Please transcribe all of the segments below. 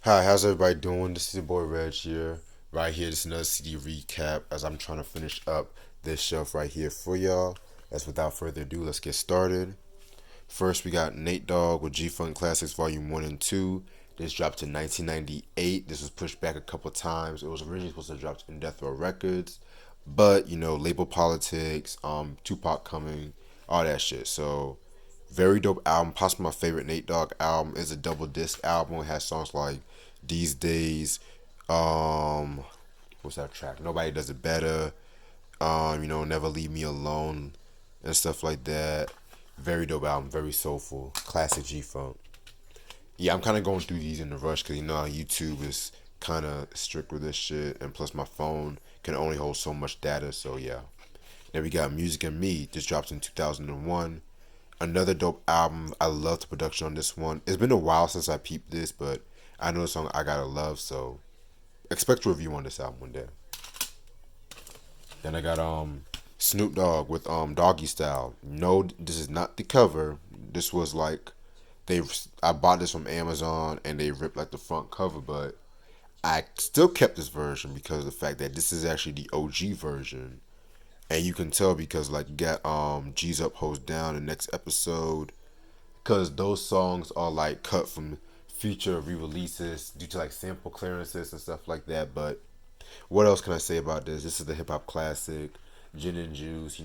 Hi, how's everybody doing? This is your boy Reg here. Right here, this is another CD recap as I'm trying to finish up this shelf right here for y'all. As without further ado, let's get started. First, we got Nate Dogg with G Funk Classics Volume 1 and 2. This dropped in 1998. This was pushed back a couple times. It was originally supposed to drop in Death Row Records, but label politics, Tupac coming, all that shit. So, very dope album. Possibly my favorite Nate Dogg album. Is a double disc album. It has songs like These Days, um, what's that track? Nobody Does It Better. Never Leave Me Alone and stuff like that. Very dope album, very soulful, classic G Funk. Yeah, I'm kind of going through these in a rush because YouTube is kind of strict with this shit, and plus my phone can only hold so much data. So yeah. Then we got Music and Me. This dropped in 2001. Another dope album. I love the production on this one. It's been a while since I peeped this, but I know the song I Gotta Love, so expect a review on this album one day. Then I got Snoop Dogg with Doggy Style. No, this is not the cover. This was like I bought this from Amazon and they ripped like the front cover, but I still kept this version because of the fact that this is actually the OG version. And you can tell because like you got G's Up Hoes Down the next episode, because those songs are like cut from future re-releases due to like sample clearances and stuff like that. But what else can I say about this? This is the hip hop classic. Gin and Juice,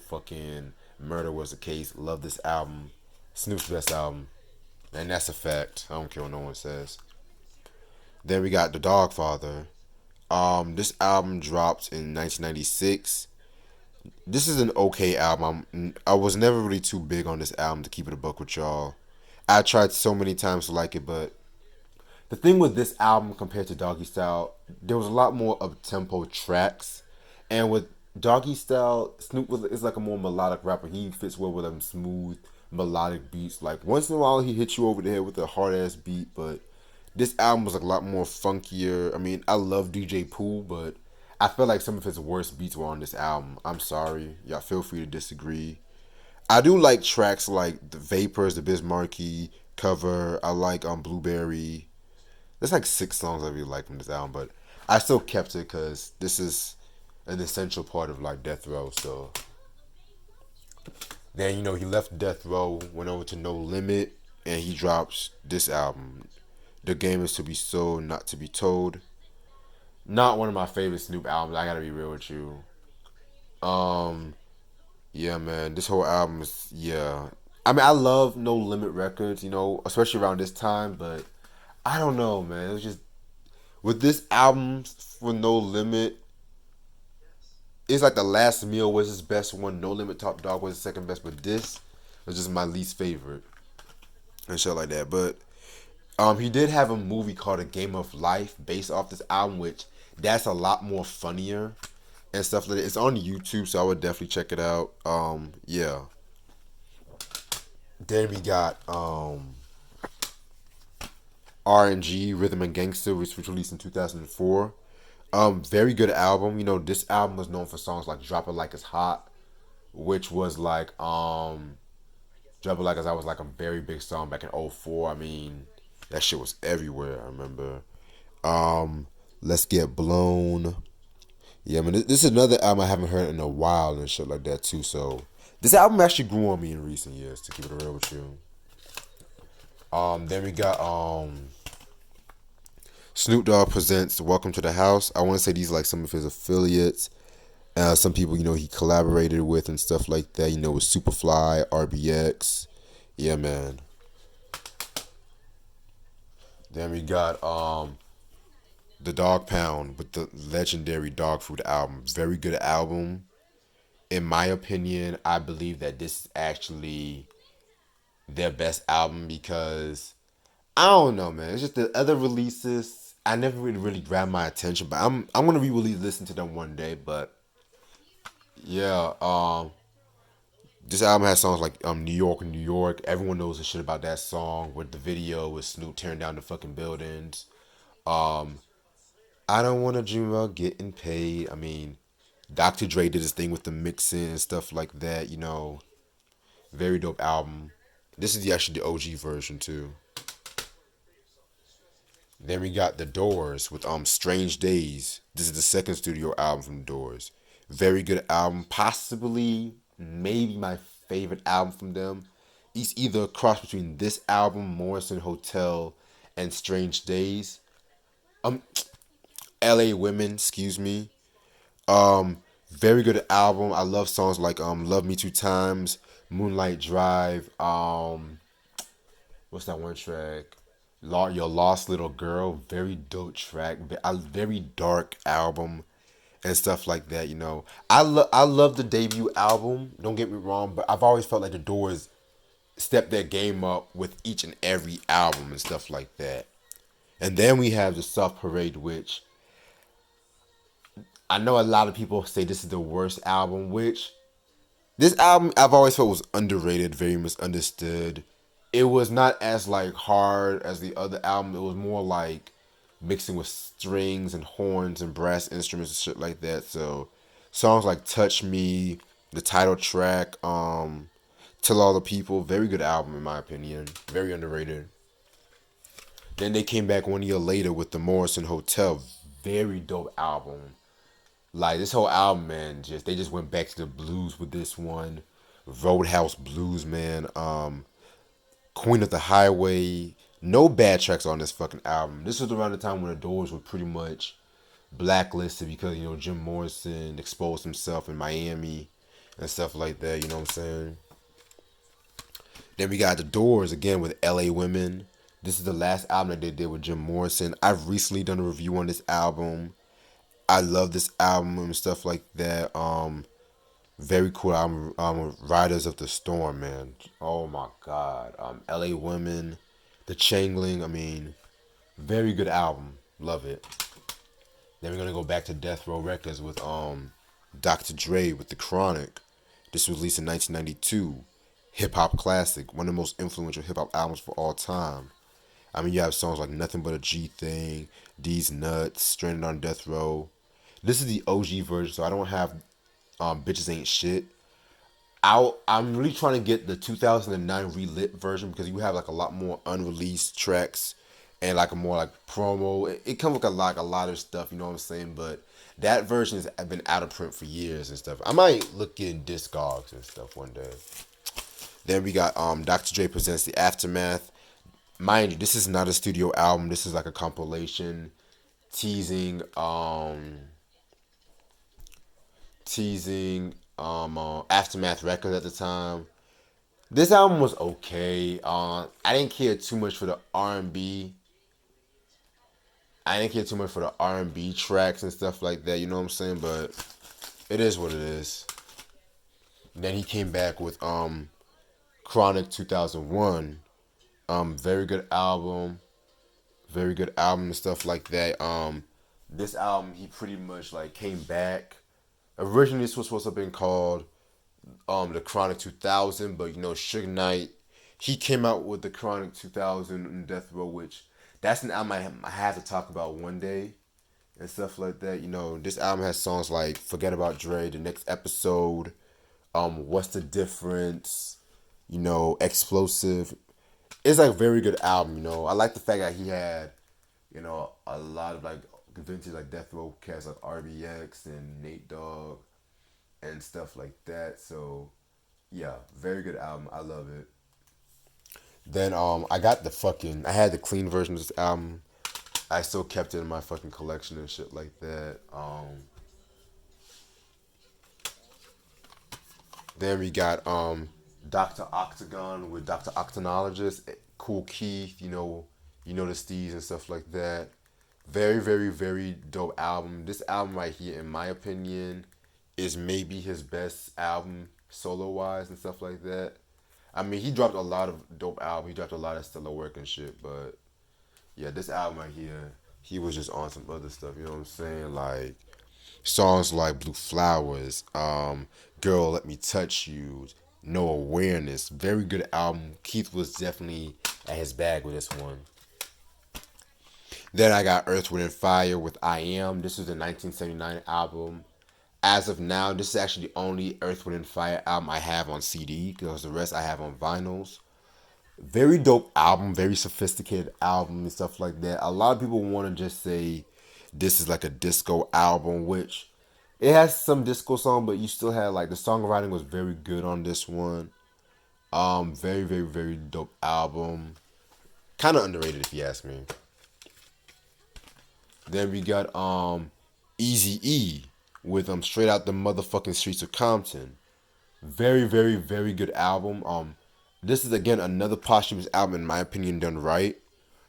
fucking Murder Was the Case. Love this album. Snoop's best album. And that's a fact. I don't care what no one says. Then we got the Dogfather. This album dropped in 1996. This is an okay album. I was never really too big on this album, to keep it a buck with y'all. I tried so many times to like it, but the thing with this album compared to Doggy Style, there was a lot more up tempo tracks, and with Doggy Style, is like a more melodic rapper. He fits well with them smooth melodic beats. Like once in a while, he hits you over the head with a hard ass beat, but this album was like a lot more funkier. I mean, I love DJ Pooh, but I feel like some of his worst beats were on this album. I'm sorry, y'all. Feel free to disagree. I do like tracks like the Vapors, the Bismarcky cover. I like Blueberry. There's like 6 songs I really like from this album, but I still kept it because this is an essential part of like Death Row. So then he left Death Row, went over to No Limit, and he drops this album. The Game Is to Be Sold, Not to Be Told. Not one of my favorite Snoop albums. I gotta be real with you. Um, yeah, man, this whole album is yeah. I mean, I love No Limit records, especially around this time, but I don't know, man. It was just with this album for No Limit, it's like The Last Meal was his best one. No Limit Top Dog was his second best, but this was just my least favorite and shit like that. But he did have a movie called A Game of Life based off this album, which that's a lot more funnier and stuff like that. It's on YouTube, so I would definitely check it out. Yeah. Then we got Rng Rhythm and Gangster, which was released in 2004. Very good album. This album was known for songs like Drop It Like It's Hot, which was like Drop It Like It's Hot was like a very big song back in '04. I mean, that shit was everywhere, I remember. Let's Get Blown. Yeah, I mean, this is another album I haven't heard in a while and shit like that too. So this album actually grew on me in recent years, to keep it real with you. Then we got Snoop Dogg presents Welcome to the House. I want to say these are like some of his affiliates. Some people, he collaborated with and stuff like that, with Superfly, RBX. Yeah, man. Then we got the Dog Pound with the legendary Dog Food album. Very good album. In my opinion, I believe that this is actually their best album because I don't know, man. It's just the other releases I never really grabbed my attention, but I'm gonna really listen to them one day. But yeah, this album has songs like New York, New York. Everyone knows the shit about that song with the video with Snoop tearing down the fucking buildings. Um, I don't want to dream about getting paid. I mean, Dr. Dre did his thing with the mixing and stuff like that. Very dope album. This is actually the OG version too. Then we got The Doors with Strange Days. This is the second studio album from The Doors. Very good album. Possibly, maybe my favorite album from them. It's either a cross between this album, Morrison Hotel, and Strange Days. Um, L.A. Women, excuse me. Very good album. I love songs like Love Me Two Times, Moonlight Drive. What's that one track? Your Lost Little Girl. Very dope track. A very dark album and stuff like that. I love the debut album. Don't get me wrong, but I've always felt like the Doors stepped their game up with each and every album and stuff like that. And then we have the Soft Parade, which I know a lot of people say this is the worst album, which this album I've always felt was underrated, very misunderstood. It was not as like hard as the other album. It was more like mixing with strings and horns and brass instruments and shit like that. So songs like Touch Me, the title track, Tell All the People, very good album in my opinion. Very underrated. Then they came back 1 year later with the Morrison Hotel. Very dope album. Like this whole album, man, they just went back to the blues with this one. Roadhouse Blues, man. Queen of the Highway. No bad tracks on this fucking album. This was around the time when the Doors were pretty much blacklisted because Jim Morrison exposed himself in Miami and stuff like that. You know what I'm saying? Then we got the Doors again with L.A. Women. This is the last album that they did with Jim Morrison. I've recently done a review on this album. I love this album and stuff like that. Very cool album. Riders of the Storm, man. Oh my God. L.A. Women, The Changling. I mean, very good album. Love it. Then we're gonna go back to Death Row Records with Dr. Dre with The Chronic. This was released in 1992. Hip hop classic, one of the most influential hip hop albums for all time. I mean, you have songs like Nothing But a G Thing, These Nuts, Stranded on Death Row. This is the OG version, so I don't have Bitches Ain't Shit. I'm really trying to get the 2009 relit version because you have like a lot more unreleased tracks and like a more like promo. It comes with a lot of stuff, you know what I'm saying? But that version has been out of print for years and stuff. I might look in Discogs and stuff one day. Then we got Dr. Dre presents The Aftermath. Mind you, this is not a studio album. This is like a compilation teasing Aftermath Records at the time. This album was okay. I didn't care too much for the R&B. I didn't care too much for the R&B tracks and stuff like that. You know what I'm saying? But it is what it is. Then he came back with Chronic 2001. Very good album. Very good album and stuff like that. This album he pretty much like came back. Originally this was supposed to have been called the Chronic 2000, but Suge Knight, he came out with the Chronic 2000 and Death Row, which that's an album I have to talk about one day and stuff like that. This album has songs like Forget About Dre, The Next Episode, What's the Difference, Explosive. It's like a very good album. I like the fact that he had, a lot of like vintage like Death Row cats like RBX and Nate Dogg and stuff like that. So yeah, very good album. I love it. Then I had the clean version of this album. I still kept it in my fucking collection and shit like that. Then we got Dr. Octagon with Dr. Octonologist, Cool Keith, the Steez and stuff like that. Very, very, very dope album. This album right here, in my opinion, is maybe his best album solo wise and stuff like that. I mean, he dropped a lot of dope albums. He dropped a lot of stellar work and shit, but yeah, this album right here, he was just on some other stuff. You know what I'm saying? Like songs like Blue Flowers, Girl Let Me Touch You, No Awareness. Very good album. Keith was definitely at his bag with this one. Then I got Earth, Wind, and Fire with I Am. This is the 1979 album. As of now, this is actually the only Earth, Wind, and Fire album I have on CD because the rest I have on vinyls. Very dope album, very sophisticated album and stuff like that. A lot of people want to just say this is like a disco album, which it has some disco song, but you still had like the songwriting was very good on this one. Very, very, very dope album. Kind of underrated if you ask me. Then we got Easy E with Straight Out the Motherfucking Streets of Compton. Very, very, very good album. This is again another posthumous album in my opinion done right.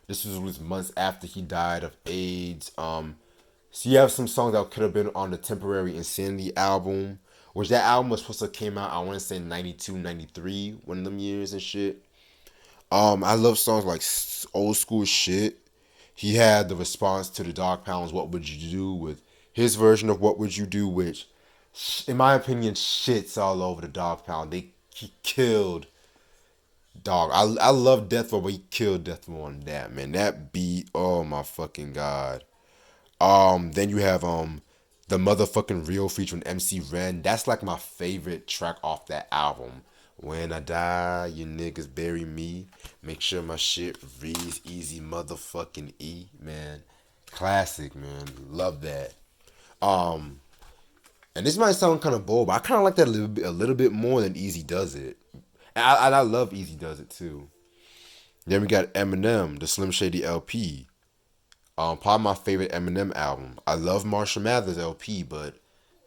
This was released months after he died of AIDS. So you have some songs that could have been on the Temporary Insanity album, which that album was supposed to came out, I want to say 92, 93, one of them years and shit. I love songs like old school shit. He had the response to the Dog Pound's "What Would You Do" with his version of "What Would You Do," which, in my opinion, shits all over the Dog Pound. He killed Dog. I love Death Row, but he killed Death Row on that, man. That beat, oh my fucking god. Then you have the motherfucking Real featuring MC Ren. That's like my favorite track off that album. When I die, you niggas bury me. Make sure my shit reads easy motherfucking E, man. Classic, man. Love that. Um, and this might sound kind of bold, but I kind of like that a little bit more than Easy Does It. And I love Easy Does It too. Then we got Eminem, the Slim Shady LP. Probably my favorite Eminem album. I love Marshmallows LP, but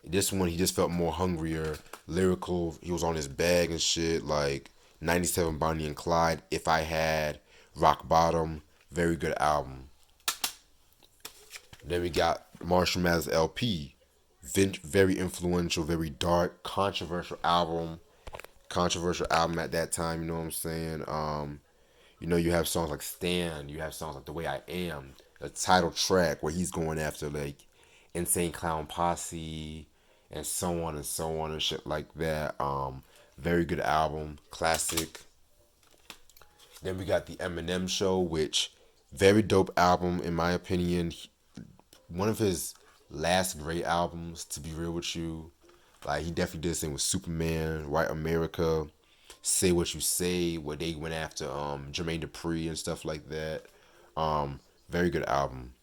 this one he just felt more hungrier, lyrical. He was on his bag and shit. Like 97 Bonnie and Clyde, If I Had, Rock Bottom. Very good album. Then we got Marshmallows LP. Very influential, very dark, controversial album. Controversial album at that time, you know what I'm saying? You have songs like Stand, you have songs like The Way I Am, the title track where he's going after like Insane Clown Posse and so on and shit like that. Very good album, classic. Then we got the Eminem Show, which very dope album in my opinion. One of his last great albums, to be real with you. Like he definitely did the same with Superman, White America, Say What You Say, where they went after Jermaine Dupri and stuff like that. Very good album.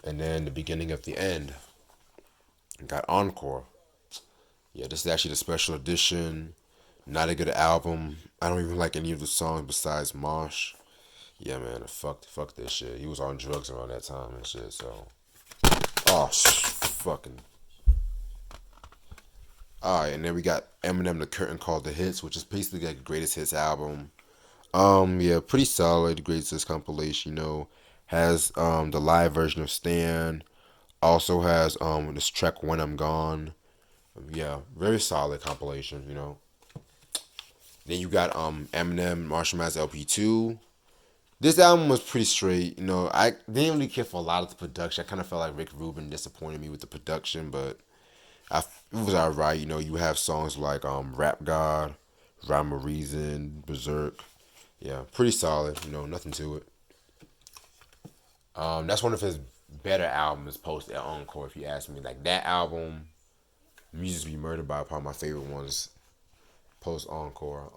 And then the beginning of the end. Got Encore. Yeah, this is actually the special edition. Not a good album. I don't even like any of the songs besides Mosh. Yeah, man, fuck this shit. He was on drugs around that time and shit. So, fucking. Alright, and then we got Eminem The Curtain Called The Hits, which is basically like the greatest hits album. Yeah, pretty solid, greatest hits compilation, has the live version of Stan, also has this track When I'm Gone. Yeah, very solid compilation. Then you got Eminem Marshmallows LP2. This album was pretty straight, I didn't really care for a lot of the production. I kind of felt like Rick Rubin disappointed me with the production, but it was alright. You have songs like Rap God, Rhyme of Reason, Berserk. Yeah, pretty solid. Nothing to it. That's one of his better albums post at Encore. If you ask me, like that album, Music Be Murdered by probably my favorite ones post Encore.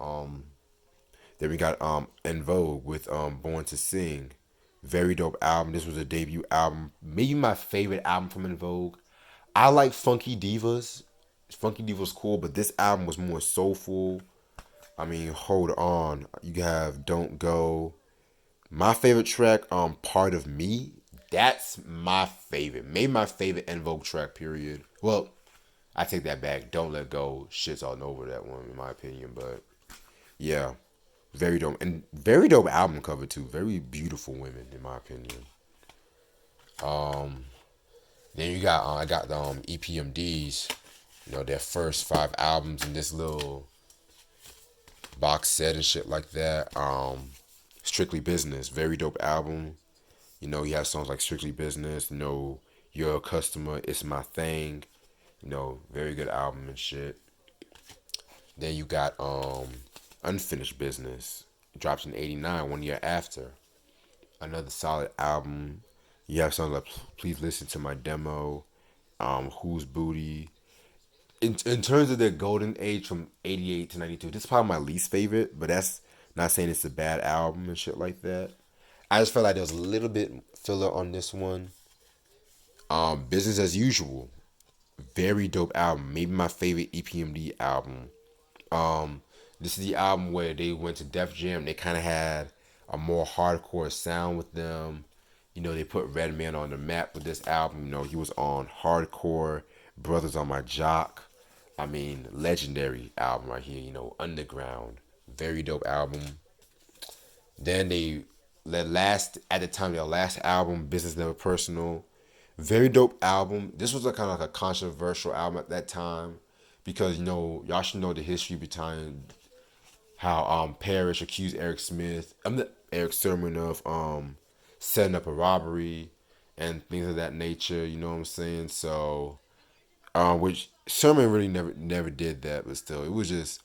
Then we got En Vogue with Born to Sing. Very dope album. This was a debut album. Maybe my favorite album from En Vogue. I like Funky Divas. Funky Divas cool, but this album was more soulful. I mean, hold on. You have Don't Go. My favorite track, Part of Me. That's my favorite. Maybe my favorite En Vogue track, period. Well, I take that back. Don't Let Go. Shit's all over that one, in my opinion. But, yeah. Very dope. And very dope album cover, too. Very beautiful women, in my opinion. Then you got, I got the Epmds. Their first 5 albums in this little box set and shit like that. Strictly Business, very dope album. You have songs like Strictly Business, You're a Customer, It's My Thing. Very good album and shit. Then you got Unfinished Business. It drops in '89, 1 year after. Another solid album. You have songs like Please Listen to My Demo, Who's Booty. In terms of their golden age from '88 to '92, this is probably my least favorite, but that's Not saying it's a bad album and shit like that. I just felt like there was a little bit filler on this one. Business as usual, very dope album. Maybe my favorite Epmd album. Um, this is the album where they went to Def Jam. They kind of had a more hardcore sound with them. You know, they put Redman on the map with this album. You know, he was on Hardcore, Brothers on My Jock. I mean, legendary album right here. You know, Underground, very dope album. Then their last at the time their last album, Business Never Personal, very dope album. This was a kind of like a controversial album at that time because you know y'all should know the history behind how Parrish accused Eric Sermon of setting up a robbery and things of that nature. You know what I'm saying? So which Sermon really never did that, but still, it was just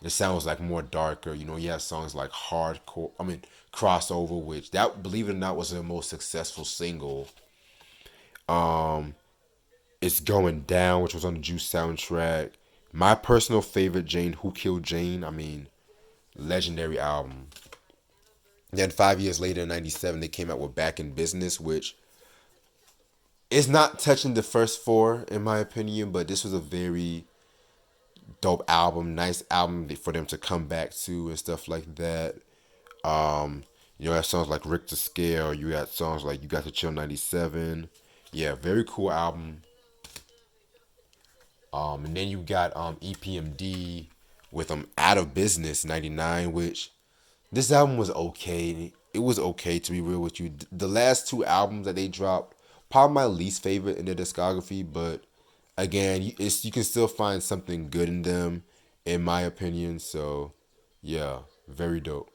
the sound was like more darker. You know, you have songs like Hardcore. I mean, Crossover, which that believe it or not was their most successful single. It's Going Down, which was on the Juice soundtrack. My personal favorite, Jane, Who Killed Jane. I mean, legendary album. Then 5 years later, in '97, they came out with Back in Business, which is not touching the first four in my opinion, but this was a very dope album, nice album for them to come back to and stuff like that. You know, have songs like Richter Scale. You got songs like You Got to Chill '97. Yeah, very cool album. And then you got EPMD with Out of Business '99, which this album was okay. It was okay to be real with you. The last two albums that they dropped, probably my least favorite in their discography, but again, you can still find something good in them, in my opinion. So, yeah, very dope.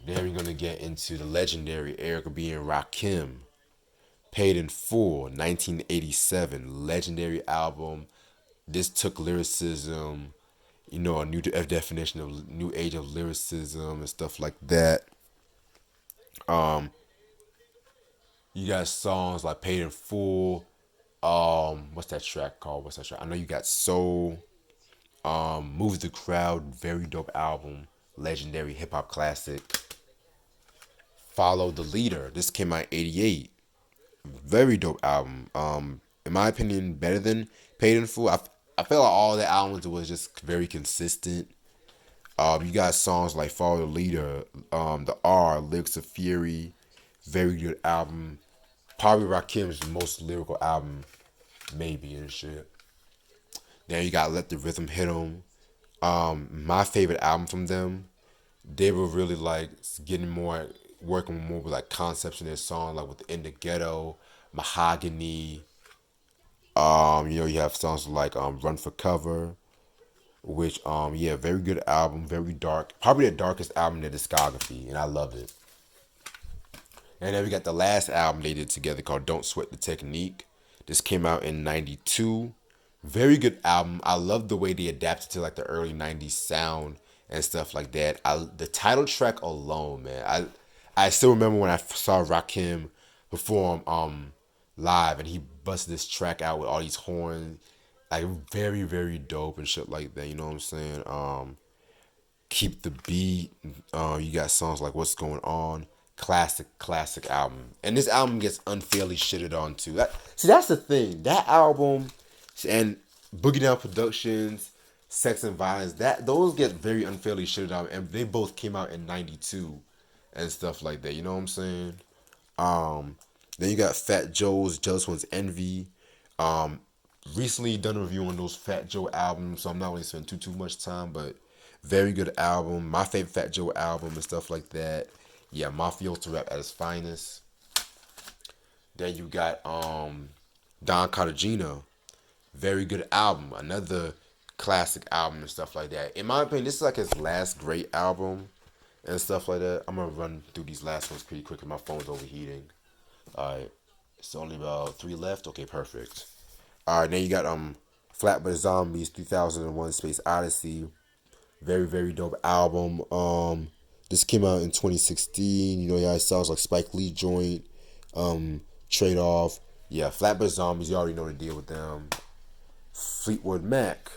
Then we're gonna get into the legendary Erica B and Rakim, Paid in Full, 1987, legendary album. This took lyricism, you know, a new definition of new age of lyricism and stuff like that. You got songs like Paid in Full. What's that track called? What's that track? I know you got Soul. Moves the Crowd, very dope album, legendary hip hop classic. Follow the Leader. This came out '88. Very dope album. In my opinion, better than Paid in Full. I feel like all the albums was just very consistent. You got songs like Follow the Leader, the R, Lyrics of Fury, very good album. Probably Rakim's most lyrical album, maybe and shit. Then you got Let the Rhythm Hit 'Em. My favorite album from them. They were really like getting more, working more with like concepts in their song, like with In the Ghetto, Mahogany. You know, you have songs like Run for Cover, which yeah, very good album, very dark. Probably the darkest album in their discography, and I love it. And then we got the last album they did together called Don't Sweat the Technique. This came out in '92. Very good album. I love the way they adapted to like the early '90s sound and stuff like that. The title track alone, man. I still remember when I saw Rakim perform live and he busted this track out with all these horns. Like very dope and shit like that. You know what I'm saying? Keep the Beat. You got songs like What's Going On. Classic album. And this album gets unfairly shitted on too. See, that's the thing. That album and Boogie Down Productions, Sex and Violence, those get very unfairly shitted on, and they both came out in '92 and stuff like that. You know what I'm saying? Then you got Fat Joe's Jealous One's Envy. Recently done a review on those Fat Joe albums, so I'm not really spending too much time, but very good album. My favorite Fat Joe album and stuff like that. Yeah, Mafioso rap at its finest. Then you got Don Cartagena. Very good album. Another classic album and stuff like that. In my opinion, this is like his last great album and stuff like that. I'm gonna run through these last ones pretty quick because my phone's overheating. Alright. It's only about 3 left. Okay, perfect. Alright, then you got Flatbush Zombies 2001 Space Odyssey. Very dope album. This came out in 2016. You know, yeah, it sounds like Spike Lee joint. Trade Off. Yeah, Flatbush Zombies, you already know the deal with them. Fleetwood Mac.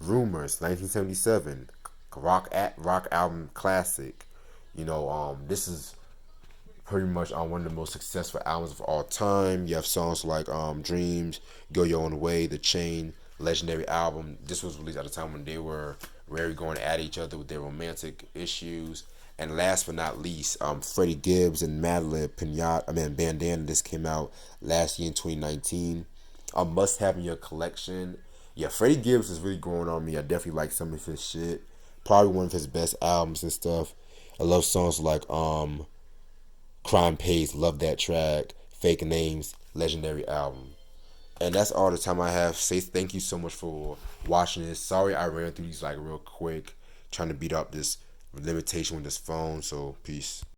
Rumors, 1977, rock album classic. This is pretty much on one of the most successful albums of all time. You have songs like Dreams, Go Your Own Way, The Chain, legendary album. This was released at a time when they were very going at each other with their romantic issues. And last but not least, Freddie Gibbs and Madeline Bandana. This came out last year in 2019. A must have in your collection. Yeah, Freddie Gibbs is really growing on me. I definitely like some of his shit. Probably one of his best albums and stuff. I love songs like Crime Pays, love that track. Fake Names, legendary album. And that's all the time I have. Say thank you so much for watching this. Sorry I ran through these like real quick, trying to beat up this limitation with this phone. So peace.